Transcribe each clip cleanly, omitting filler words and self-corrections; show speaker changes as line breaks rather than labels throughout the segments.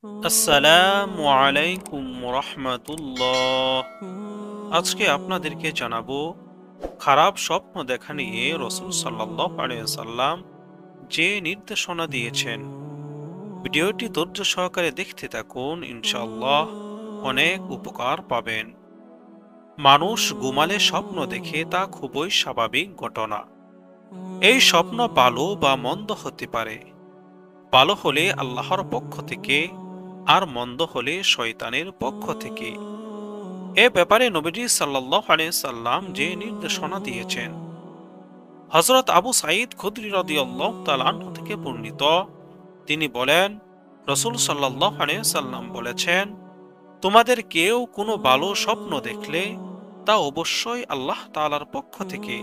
আসসালামু আলাইকুম রহমতুল্লাহ। আজকে আপনাদেরকে জানাবো খারাপ স্বপ্ন দেখা নিয়ে রসুল সাল্লাল্লাহু আলাইহি সাল্লাম যে নির্দেশনা দিয়েছেন। ভিডিওটি ধৈর্য সহকারে দেখতে থাকুন, ইনশাআল্লাহ অনেক উপকার পাবেন। মানুষ ঘুমালে স্বপ্ন দেখে তা খুবই স্বাভাবিক ঘটনা। এই স্বপ্ন ভালো বা মন্দ হতে পারে। ভালো হলে আল্লাহর পক্ষ থেকে, আর মন্দ হলে শয়তানের পক্ষ থেকে। এ ব্যাপারে নবীজি সাল্লাল্লাহু আলাইহি সাল্লাম যে নির্দেশনা দিয়েছেন, হযরত আবু সাঈদ খুদরি রাদিয়াল্লাহু তাআলা আনহু থেকে বর্ণিত, তিনি বলেন, রাসূল সাল্লাল্লাহু আলাইহি সাল্লাম বলেছেন, তোমাদের কেউ কোনো ভালো স্বপ্ন দেখলে তা অবশ্যই আল্লাহ তাআলার পক্ষ থেকে।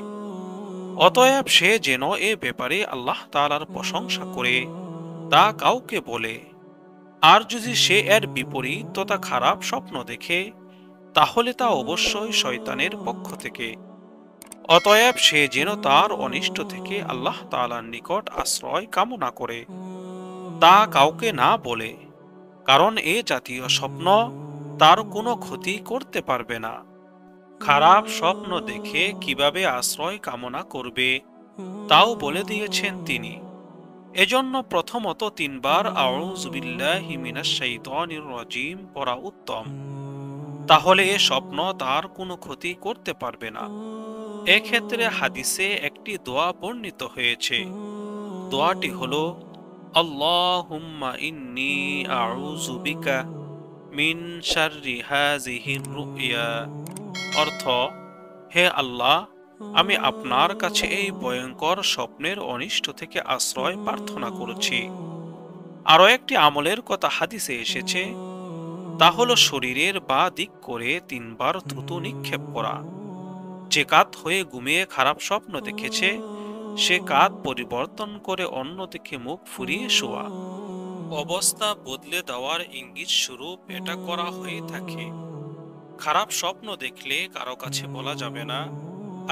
অতএব সে যেন এ ব্যাপারে আল্লাহ তাআলার প্রশংসা করে তা কাউকে বলে। আর যদি সে এর বিপরীত তথা খারাপ স্বপ্ন দেখে, তাহলে তা অবশ্যই শয়তানের পক্ষ থেকে। অতএব সে যেন তার অনিষ্ট থেকে আল্লাহ তাআলার নিকট আশ্রয় কামনা করে, তা কাউকে না বলে, কারণ এ জাতীয় স্বপ্ন তার কোনো ক্ষতি করতে পারবে না। খারাপ স্বপ্ন দেখে কিভাবে আশ্রয় কামনা করবে তাও বলে দিয়েছেন তিনি। এজন্য প্রথমত 3 বার আউযু বিল্লাহি মিনাশ শাইতানির রাজিম পড়া উত্তম। তাহলে এ স্বপ্ন তার কোনো ক্ষতি করতে পারবে না। এক্ষেত্রে হাদিসে একটি দোয়া বর্ণিত হয়েছে। দোয়াটি হলো, আল্লাহুম্মা ইন্নী আউযু বিকা মিন শাররি হাযিহির রুইয়া। অর্থ, হে আল্লাহ, আমি আপনার কাছে এই ভয়ঙ্কর স্বপ্নের অনিষ্ট থেকে আশ্রয় প্রার্থনা করছি। আরও একটি আমলের কথা হাদিসে এসেছে, তা হলো শরীরের বাঁ দিক করে 3 বার থুতু নিক্ষেপ করা। যে কাত হয়ে ঘুমিয়ে খারাপ স্বপ্ন দেখেছে, সে কাত পরিবর্তন করে অন্যদিকে মুখ ফুরিয়ে শোয়া। অবস্থা বদলে দেওয়ার ইঙ্গিত স্বরূপ এটা করা হয়ে থাকে। খারাপ স্বপ্ন দেখলে কারো কাছে বলা যাবে না,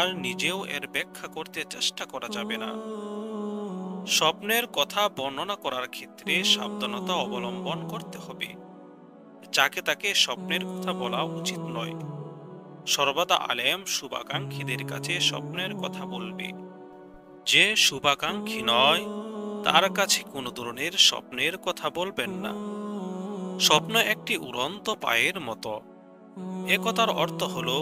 আর নিজেও এর ব্যাখ্যা করতে চেষ্টা করা যাবে না। স্বপ্নের কথা বর্ণনা করার ক্ষেত্রে সাবধানতা অবলম্বন করতে হবে। যাকে তাকে স্বপ্নের কথা বলা উচিত নয়। সর্বদা আলেম শুভাকাঙ্ক্ষীদের কাছে স্বপ্নের কথা বলবে। যে শুভাকাঙ্ক্ষী নয়, তার কাছে কোনো ধরনের স্বপ্নের কথা বলবেন না। স্বপ্ন একটি উড়ন্ত পায়ের মতো। একথার অর্থ হলো,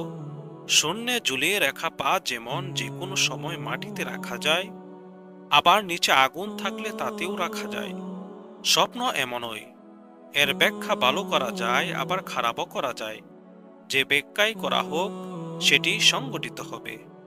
শূন্যে ঝুলিয়ে রাখা পা যেমন যে কোনো সময় মাটিতে রাখা যায়, আবার নিচে আগুন থাকলে তাতেও রাখা যায়। স্বপ্ন এমনই। এর ব্যাখ্যা ভালো করা যায়, আবার খারাপও করা যায়। যে ব্যাখ্যাই করা হোক, সেটি সংগঠিত হবে।